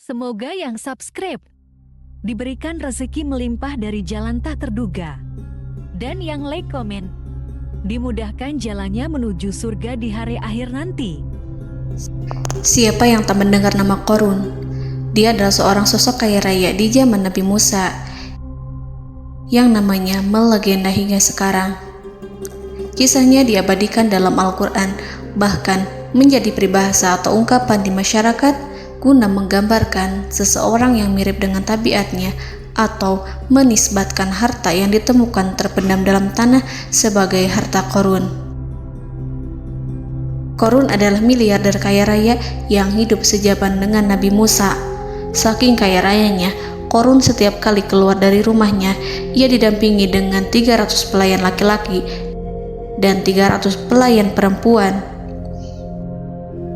Semoga yang subscribe diberikan rezeki melimpah dari jalan tak terduga. Dan yang like komen, dimudahkan jalannya menuju surga di hari akhir nanti. Siapa yang tak mendengar nama Qorun? Dia adalah seorang sosok kaya raya di zaman Nabi Musa yang namanya melegenda hingga sekarang. Kisahnya diabadikan dalam Al-Quran, bahkan menjadi peribahasa atau ungkapan di masyarakat guna menggambarkan seseorang yang mirip dengan tabiatnya atau menisbatkan harta yang ditemukan terpendam dalam tanah sebagai harta Qorun. Qorun adalah miliarder kaya raya yang hidup sejaman dengan Nabi Musa. Saking kaya rayanya, Qorun setiap kali keluar dari rumahnya, ia didampingi dengan 300 pelayan laki-laki dan 300 pelayan perempuan.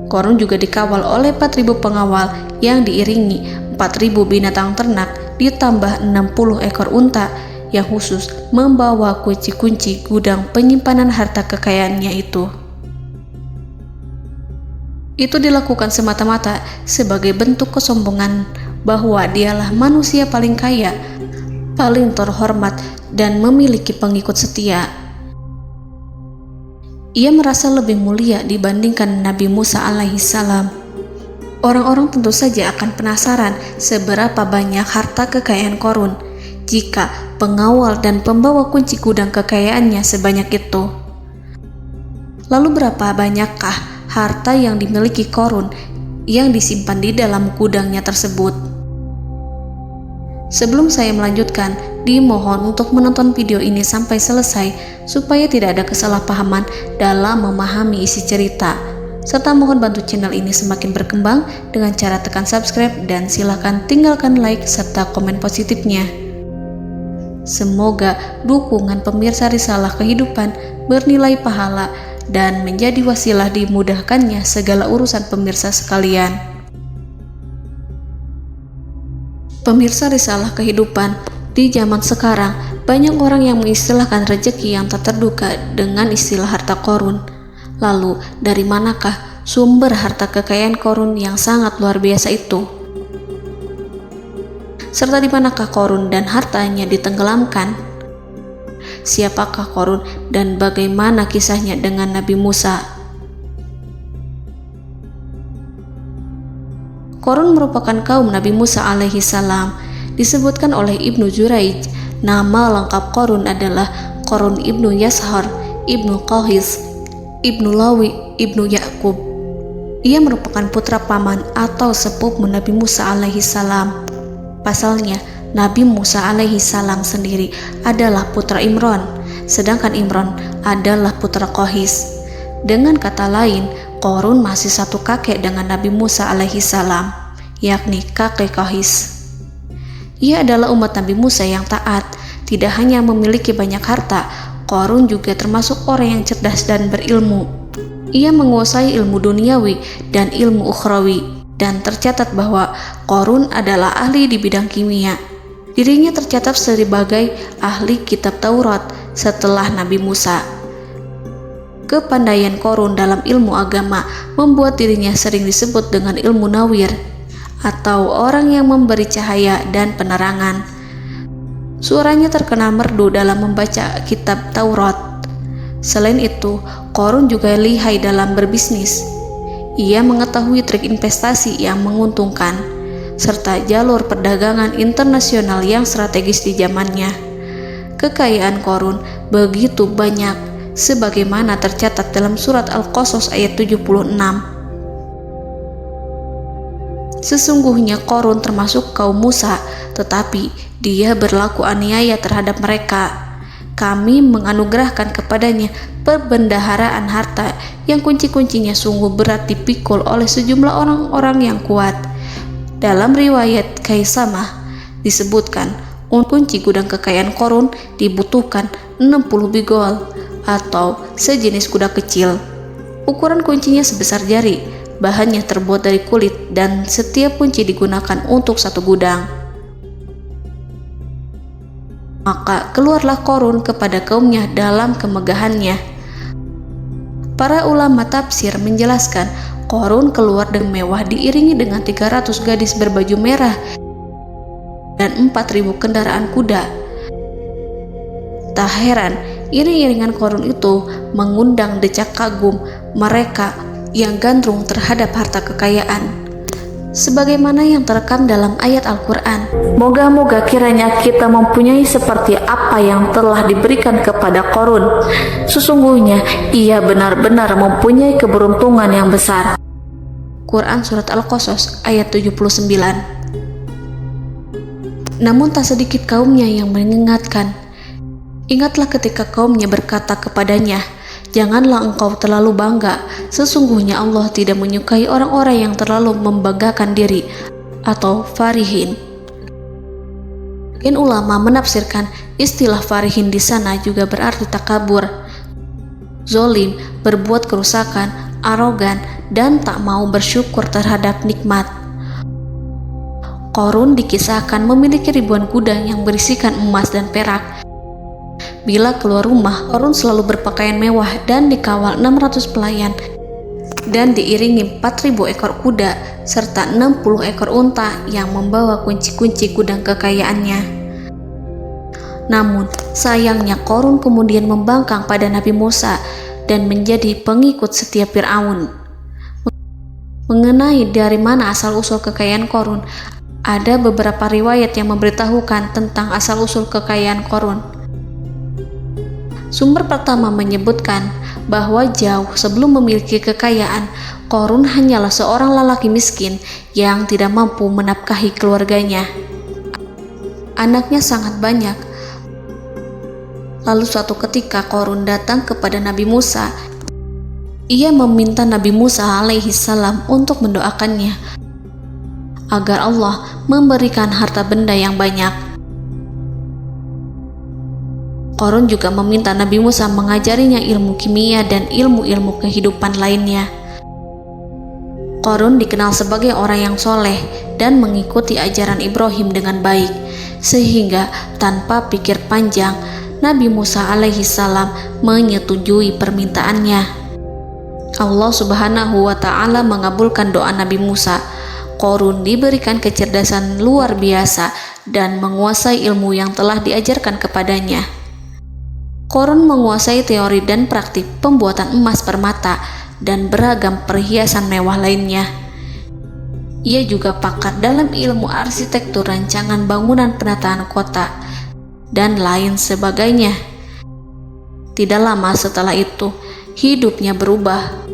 Qorun juga dikawal oleh 4.000 pengawal yang diiringi 4.000 binatang ternak ditambah 60 ekor unta yang khusus membawa kunci-kunci gudang penyimpanan harta kekayaannya itu. Itu dilakukan semata-mata sebagai bentuk kesombongan bahwa dialah manusia paling kaya, paling terhormat, dan memiliki pengikut setia. Ia merasa lebih mulia dibandingkan Nabi Musa alaihissalam. Orang-orang tentu saja akan penasaran seberapa banyak harta kekayaan Qorun jika pengawal dan pembawa kunci gudang kekayaannya sebanyak itu. Lalu berapa banyakkah harta yang dimiliki Qorun yang disimpan di dalam gudangnya tersebut? Sebelum saya melanjutkan, dimohon untuk menonton video ini sampai selesai supaya tidak ada kesalahpahaman dalam memahami isi cerita, serta mohon bantu channel ini semakin berkembang dengan cara tekan subscribe dan silakan tinggalkan like serta komen positifnya. Semoga dukungan pemirsa Risalah Kehidupan bernilai pahala dan menjadi wasilah dimudahkannya segala urusan pemirsa sekalian. Pemirsa Risalah Kehidupan, di zaman sekarang banyak orang yang mengistilahkan rezeki yang tak terduga dengan istilah harta Qorun. Lalu dari manakah sumber harta kekayaan Qorun yang sangat luar biasa itu? Serta di manakah Qorun dan hartanya ditenggelamkan? Siapakah Qorun dan bagaimana kisahnya dengan Nabi Musa? Qorun merupakan kaum Nabi Musa alaihissalam. Disebutkan oleh Ibnu Juraij, nama lengkap Qorun adalah Qorun ibnu Yashar, ibnu Qahis, ibnu Lawi, ibnu Yakub. Ia merupakan putra paman atau sepupu Nabi Musa alaihissalam. Pasalnya, Nabi Musa alaihissalam sendiri adalah putra Imran, sedangkan Imran adalah putra Qahis. Dengan kata lain, Qorun masih satu kakek dengan Nabi Musa alaihissalam, yakni kakek Qahis. Ia adalah umat Nabi Musa yang taat. Tidak hanya memiliki banyak harta, Qorun juga termasuk orang yang cerdas dan berilmu. Ia menguasai ilmu duniawi dan ilmu ukhrawi, dan tercatat bahwa Qorun adalah ahli di bidang kimia. Dirinya tercatat sebagai ahli kitab Taurat setelah Nabi Musa. Kepandaian Qorun dalam ilmu agama membuat dirinya sering disebut dengan ilmu nawir, atau orang yang memberi cahaya dan penerangan. Suaranya terkenal merdu dalam membaca kitab Taurat. Selain itu, Qorun juga lihai dalam berbisnis. Ia mengetahui trik investasi yang menguntungkan, serta jalur perdagangan internasional yang strategis di zamannya. Kekayaan Qorun begitu banyak, sebagaimana tercatat dalam surat Al-Qasas ayat 76. Sesungguhnya Qorun termasuk kaum Musa, tetapi dia berlaku aniaya terhadap mereka. Kami menganugerahkan kepadanya perbendaharaan harta yang kunci-kuncinya sungguh berat dipikul oleh sejumlah orang-orang yang kuat. Dalam riwayat Kaisamah disebutkan, kunci gudang kekayaan Qorun dibutuhkan 60 bigol atau sejenis kuda kecil. Ukuran kuncinya sebesar jari, bahannya terbuat dari kulit, dan setiap kunci digunakan untuk satu gudang. Maka keluarlah Qorun kepada kaumnya dalam kemegahannya. Para ulama tafsir menjelaskan Korun keluar dengan mewah diiringi dengan 300 gadis berbaju merah dan 4.000 kendaraan kuda. Tak heran, iring-iringan Korun itu mengundang decak kagum mereka yang gandrung terhadap harta kekayaan. Sebagaimana yang terekam dalam ayat Al-Quran, moga-moga kiranya kita mempunyai seperti apa yang telah diberikan kepada Korun. Sesungguhnya ia benar-benar mempunyai keberuntungan yang besar. Quran Surat Al-Qasas ayat 79. Namun tak sedikit kaumnya yang mengingatkan. Ingatlah ketika kaumnya berkata kepadanya, janganlah engkau terlalu bangga, sesungguhnya Allah tidak menyukai orang-orang yang terlalu membanggakan diri atau farihin. Ulama menafsirkan istilah farihin di sana juga berarti takabur, zolim, berbuat kerusakan, arogan, dan tak mau bersyukur terhadap nikmat. Korun dikisahkan memiliki ribuan kuda yang berisikan emas dan perak. Bila keluar rumah, Korun selalu berpakaian mewah dan dikawal 600 pelayan dan diiringi 4.000 ekor kuda serta 60 ekor unta yang membawa kunci-kunci gudang kekayaannya. Namun, sayangnya Korun kemudian membangkang pada Nabi Musa dan menjadi pengikut setia Fir'aun. Mengenai dari mana asal-usul kekayaan Korun, ada beberapa riwayat yang memberitahukan tentang asal-usul kekayaan Korun. Sumber pertama menyebutkan bahwa jauh sebelum memiliki kekayaan, Korun hanyalah seorang lelaki miskin yang tidak mampu menafkahi keluarganya. Anaknya sangat banyak. Lalu suatu ketika Korun datang kepada Nabi Musa. Ia meminta Nabi Musa alaihi salam untuk mendoakannya agar Allah memberikan harta benda yang banyak. Korun juga meminta Nabi Musa mengajarinya ilmu kimia dan ilmu-ilmu kehidupan lainnya. Korun dikenal sebagai orang yang soleh dan mengikuti ajaran Ibrahim dengan baik, sehingga tanpa pikir panjang, Nabi Musa alaihi salam menyetujui permintaannya. Allah Subhanahu wa Ta'ala mengabulkan doa Nabi Musa. Korun diberikan kecerdasan luar biasa dan menguasai ilmu yang telah diajarkan kepadanya. Korun menguasai teori dan praktik pembuatan emas permata dan beragam perhiasan mewah lainnya. Ia juga pakar dalam ilmu arsitektur, rancangan bangunan, penataan kota, dan lain sebagainya. Tidak lama setelah itu, hidupnya berubah.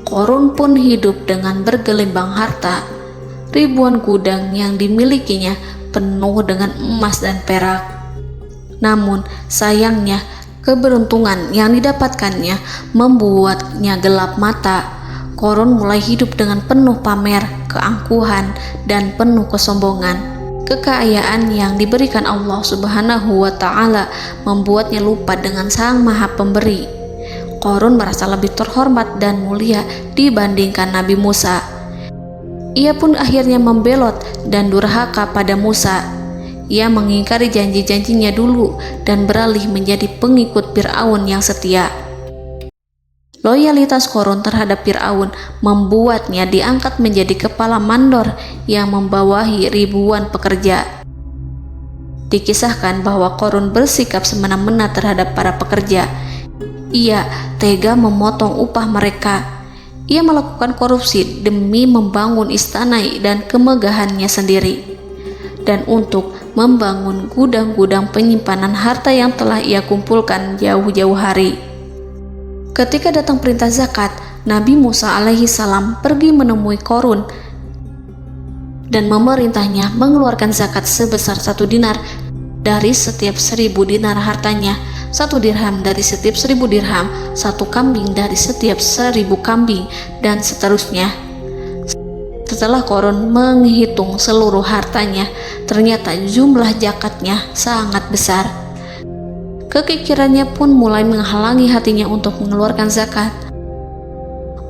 Korun pun hidup dengan bergelimbang harta. Ribuan gudang yang dimilikinya penuh dengan emas dan perak. Namun, sayangnya, keberuntungan yang didapatkannya membuatnya gelap mata. Korun mulai hidup dengan penuh pamer, keangkuhan, dan penuh kesombongan. Kekayaan yang diberikan Allah Subhanahu wa Ta'ala membuatnya lupa dengan Sang Maha Pemberi. Korun merasa lebih terhormat dan mulia dibandingkan Nabi Musa. Ia pun akhirnya membelot dan durhaka pada Musa. Ia mengingkari janji-janjinya dulu dan beralih menjadi pengikut Fir'aun yang setia. Loyalitas Korun terhadap Fir'aun membuatnya diangkat menjadi kepala mandor yang membawahi ribuan pekerja. Dikisahkan bahwa Korun bersikap semena-mena terhadap para pekerja. Ia tega memotong upah mereka. Ia melakukan korupsi demi membangun istana dan kemegahannya sendiri, dan untuk membangun gudang-gudang penyimpanan harta yang telah ia kumpulkan jauh-jauh hari. Ketika datang perintah zakat, Nabi Musa alaihi salam pergi menemui Korun dan memerintahnya mengeluarkan zakat sebesar 1 dinar dari setiap 1.000 dinar hartanya, 1 dirham dari setiap 1.000 dirham, 1 kambing dari setiap 1.000 kambing, dan seterusnya. Setelah Korun menghitung seluruh hartanya, ternyata jumlah zakatnya sangat besar. Kekikirannya pun mulai menghalangi hatinya untuk mengeluarkan zakat.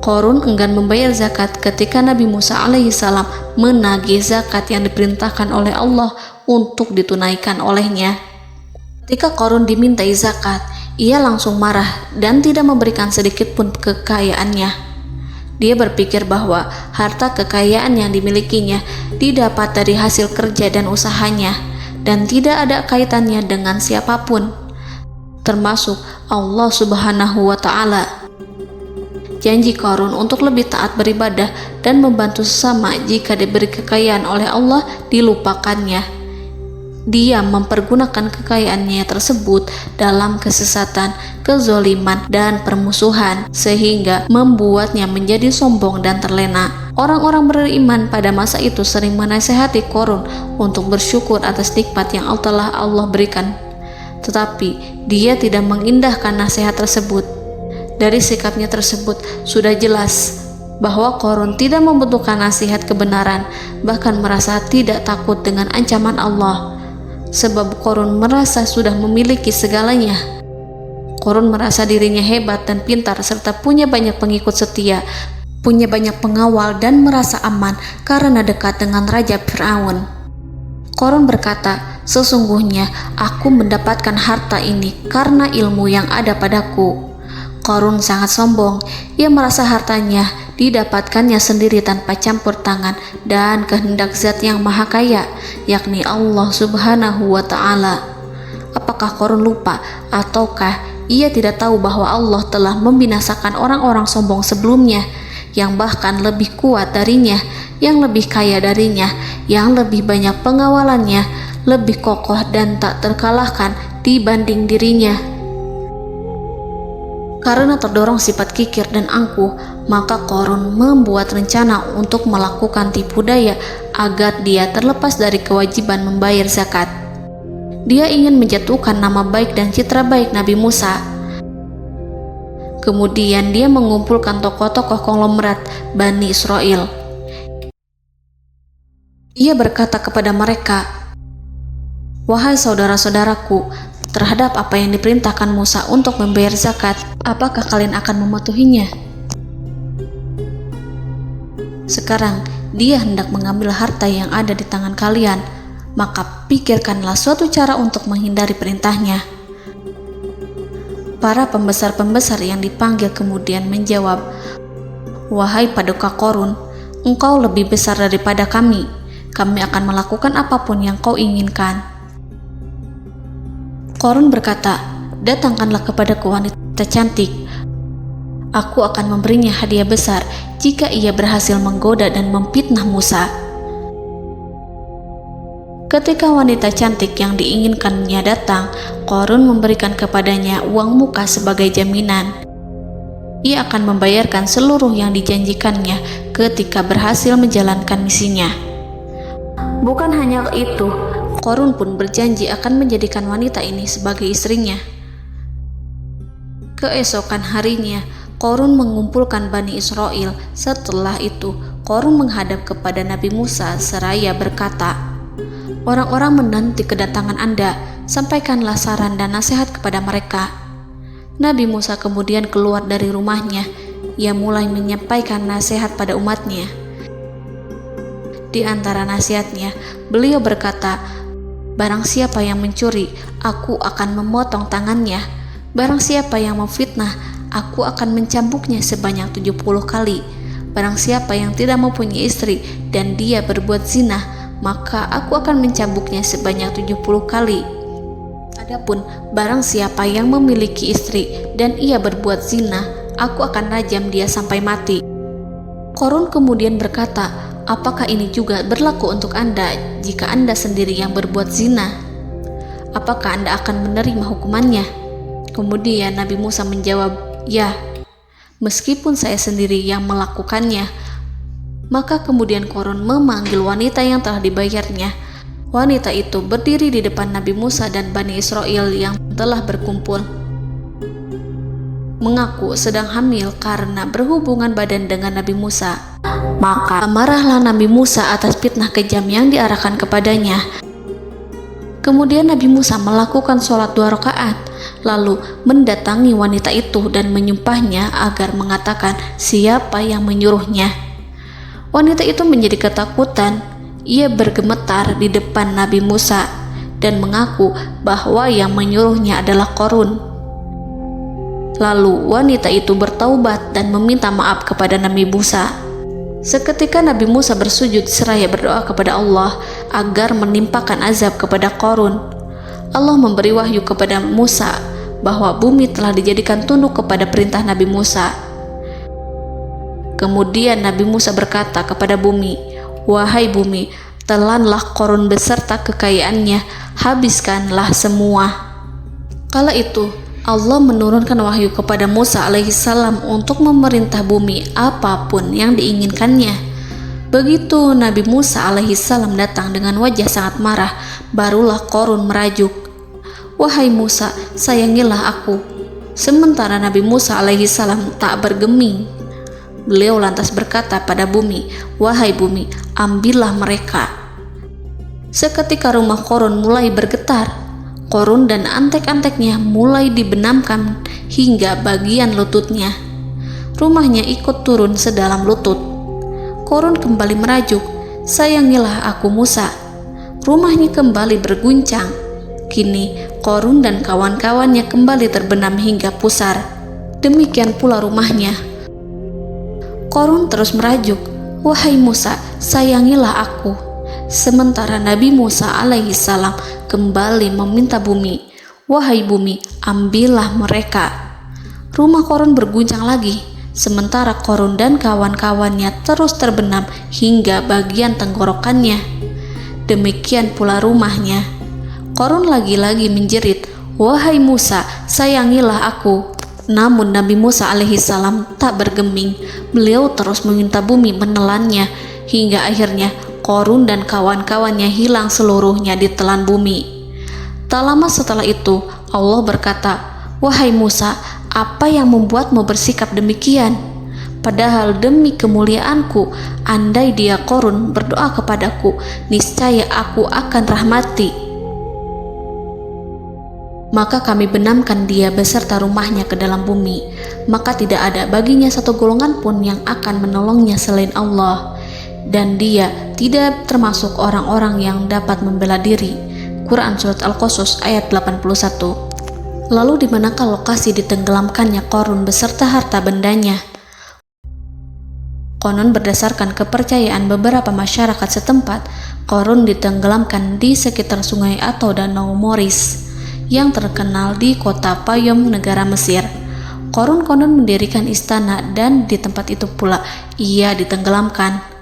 Korun enggan membayar zakat ketika Nabi Musa alaihissalam menagih zakat yang diperintahkan oleh Allah untuk ditunaikan olehnya. Ketika Korun dimintai zakat, ia langsung marah dan tidak memberikan sedikit pun kekayaannya. Dia berpikir bahwa harta kekayaan yang dimilikinya didapat dari hasil kerja dan usahanya, dan tidak ada kaitannya dengan siapapun, termasuk Allah Subhanahu wa Ta'ala. Janji Qarun untuk lebih taat beribadah dan membantu sesama jika diberi kekayaan oleh Allah dilupakannya. Dia mempergunakan kekayaannya tersebut dalam kesesatan, kezoliman, dan permusuhan, sehingga membuatnya menjadi sombong dan terlena. Orang-orang beriman pada masa itu sering menasihati Qarun untuk bersyukur atas nikmat yang telah Allah berikan. Tetapi dia tidak mengindahkan nasihat tersebut. Dari sikapnya tersebut sudah jelas bahwa Qarun tidak membutuhkan nasihat kebenaran, bahkan merasa tidak takut dengan ancaman Allah. Sebab Qarun merasa sudah memiliki segalanya. Qarun merasa dirinya hebat dan pintar serta punya banyak pengikut setia, punya banyak pengawal dan merasa aman karena dekat dengan Raja Fir'aun. Qarun berkata, "Sesungguhnya aku mendapatkan harta ini karena ilmu yang ada padaku." Qarun sangat sombong. Ia merasa hartanya didapatkannya sendiri tanpa campur tangan dan kehendak Zat yang Maha Kaya, yakni Allah Subhanahu wa Ta'ala. Apakah Qarun lupa ataukah ia tidak tahu bahwa Allah telah membinasakan orang-orang sombong sebelumnya yang bahkan lebih kuat darinya, yang lebih kaya darinya, yang lebih banyak pengawalannya, lebih kokoh dan tak terkalahkan dibanding dirinya? Karena terdorong sifat kikir dan angkuh, maka Qarun membuat rencana untuk melakukan tipu daya agar dia terlepas dari kewajiban membayar zakat. Dia ingin menjatuhkan nama baik dan citra baik Nabi Musa. Kemudian dia mengumpulkan tokoh-tokoh konglomerat Bani Israel. Ia berkata kepada mereka, "Wahai saudara-saudaraku, terhadap apa yang diperintahkan Musa untuk membayar zakat, apakah kalian akan mematuhinya? Sekarang dia hendak mengambil harta yang ada di tangan kalian, maka pikirkanlah suatu cara untuk menghindari perintahnya." Para pembesar-pembesar yang dipanggil kemudian menjawab, "Wahai paduka Qarun, engkau lebih besar daripada kami. Kami akan melakukan apapun yang kau inginkan." Qarun berkata, "Datangkanlah kepadaku wanita cantik. Aku akan memberinya hadiah besar jika ia berhasil menggoda dan memfitnah Musa." Ketika wanita cantik yang diinginkannya datang, Qarun memberikan kepadanya uang muka sebagai jaminan. Ia akan membayarkan seluruh yang dijanjikannya ketika berhasil menjalankan misinya. Bukan hanya itu, Qarun pun berjanji akan menjadikan wanita ini sebagai istrinya. Keesokan harinya, Qarun mengumpulkan Bani Israel. Setelah itu, Qarun menghadap kepada Nabi Musa seraya berkata, "Orang-orang menanti kedatangan Anda, sampaikanlah saran dan nasihat kepada mereka." Nabi Musa kemudian keluar dari rumahnya. Ia mulai menyampaikan nasihat pada umatnya. Di antara nasihatnya, beliau berkata, "Barang siapa yang mencuri, aku akan memotong tangannya. Barang siapa yang memfitnah, aku akan mencambuknya sebanyak 70 kali. Barang siapa yang tidak mempunyai istri dan dia berbuat zina, maka aku akan mencambuknya sebanyak 70 kali. Adapun barang siapa yang memiliki istri dan ia berbuat zina, aku akan rajam dia sampai mati." Qarun kemudian berkata, "Apakah ini juga berlaku untuk Anda jika Anda sendiri yang berbuat zina? Apakah Anda akan menerima hukumannya?" Kemudian Nabi Musa menjawab, "Ya, meskipun saya sendiri yang melakukannya." Maka kemudian Qarun memanggil wanita yang telah dibayarnya. Wanita itu berdiri di depan Nabi Musa dan Bani Israel yang telah berkumpul, mengaku sedang hamil karena berhubungan badan dengan Nabi Musa. Maka marahlah Nabi Musa atas fitnah kejam yang diarahkan kepadanya. Kemudian Nabi Musa melakukan sholat 2 rakaat, lalu mendatangi wanita itu dan menyumpahnya agar mengatakan siapa yang menyuruhnya. Wanita itu menjadi ketakutan. Ia bergemetar di depan Nabi Musa dan mengaku bahwa yang menyuruhnya adalah Qarun. Lalu wanita itu bertaubat dan meminta maaf kepada Nabi Musa. Seketika Nabi Musa bersujud seraya berdoa kepada Allah agar menimpakan azab kepada Qarun. Allah memberi wahyu kepada Musa bahwa bumi telah dijadikan tunduk kepada perintah Nabi Musa. Kemudian Nabi Musa berkata kepada bumi, "Wahai bumi, telanlah Qarun beserta kekayaannya, habiskanlah semua." Kala itu Allah menurunkan wahyu kepada Musa alaihissalam untuk memerintah bumi apapun yang diinginkannya. Begitu Nabi Musa alaihissalam datang dengan wajah sangat marah, barulah Qarun merajuk, "Wahai Musa, sayangilah aku." Sementara Nabi Musa alaihissalam tak bergeming. Beliau lantas berkata pada bumi, "Wahai bumi, ambillah mereka." Seketika rumah Qarun mulai bergetar. Qarun dan antek-anteknya mulai dibenamkan hingga bagian lututnya. Rumahnya ikut turun sedalam lutut. Qarun kembali merajuk, "Sayangilah aku Musa." Rumahnya kembali berguncang. Kini Qarun dan kawan-kawannya kembali terbenam hingga pusar. Demikian pula rumahnya. Qarun terus merajuk, "Wahai Musa, sayangilah aku." Sementara Nabi Musa alaihissalam kembali meminta bumi, "Wahai bumi, ambillah mereka." Rumah Qarun berguncang lagi, sementara Qarun dan kawan-kawannya terus terbenam hingga bagian tenggorokannya. Demikian pula rumahnya. Qarun lagi-lagi menjerit, "Wahai Musa, sayangilah aku." Namun Nabi Musa alaihissalam tak bergeming. Beliau terus meminta bumi menelannya, hingga akhirnya Qarun dan kawan-kawannya hilang seluruhnya ditelan bumi. Tak lama setelah itu Allah berkata, "Wahai Musa, apa yang membuatmu bersikap demikian? Padahal demi kemuliaanku, andai dia Qarun berdoa kepadaku, niscaya aku akan rahmati. Maka kami benamkan dia beserta rumahnya ke dalam bumi, maka tidak ada baginya satu golongan pun yang akan menolongnya selain Allah. Dan dia tidak termasuk orang-orang yang dapat membela diri." Quran Surat Al-Qasas ayat 81. Lalu di manakah lokasi ditenggelamkannya Qarun beserta harta bendanya? Konon berdasarkan kepercayaan beberapa masyarakat setempat, Qarun ditenggelamkan di sekitar sungai atau danau Moris yang terkenal di kota Payom, negara Mesir. Qarun konon mendirikan istana dan di tempat itu pula ia ditenggelamkan.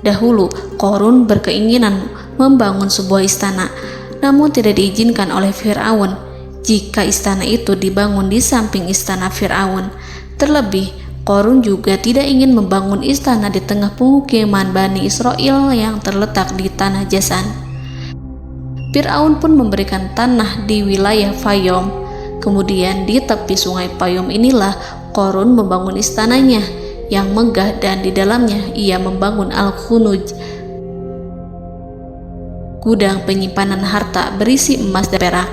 Dahulu, Qarun berkeinginan membangun sebuah istana, namun tidak diizinkan oleh Fir'aun jika istana itu dibangun di samping istana Fir'aun. Terlebih, Qarun juga tidak ingin membangun istana di tengah pemukiman Bani Israel yang terletak di tanah Jasan. Fir'aun pun memberikan tanah di wilayah Fayom. Kemudian di tepi sungai Payom inilah Qarun membangun istananya yang megah, dan di dalamnya ia membangun Al-Khunuj, gudang penyimpanan harta berisi emas dan perak.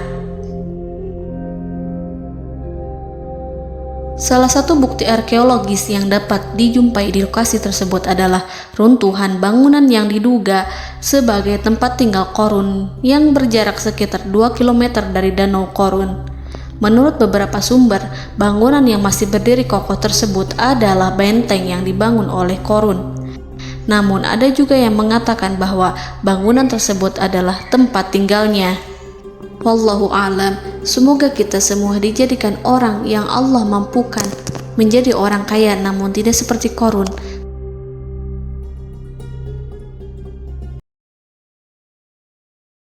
Salah satu bukti arkeologis yang dapat dijumpai di lokasi tersebut adalah runtuhan bangunan yang diduga sebagai tempat tinggal Qarun yang berjarak sekitar 2 km dari Danau Qarun. Menurut beberapa sumber, bangunan yang masih berdiri kokoh tersebut adalah benteng yang dibangun oleh Qarun. Namun ada juga yang mengatakan bahwa bangunan tersebut adalah tempat tinggalnya. Wallahu a'lam. Semoga kita semua dijadikan orang yang Allah mampukan menjadi orang kaya namun tidak seperti Qarun,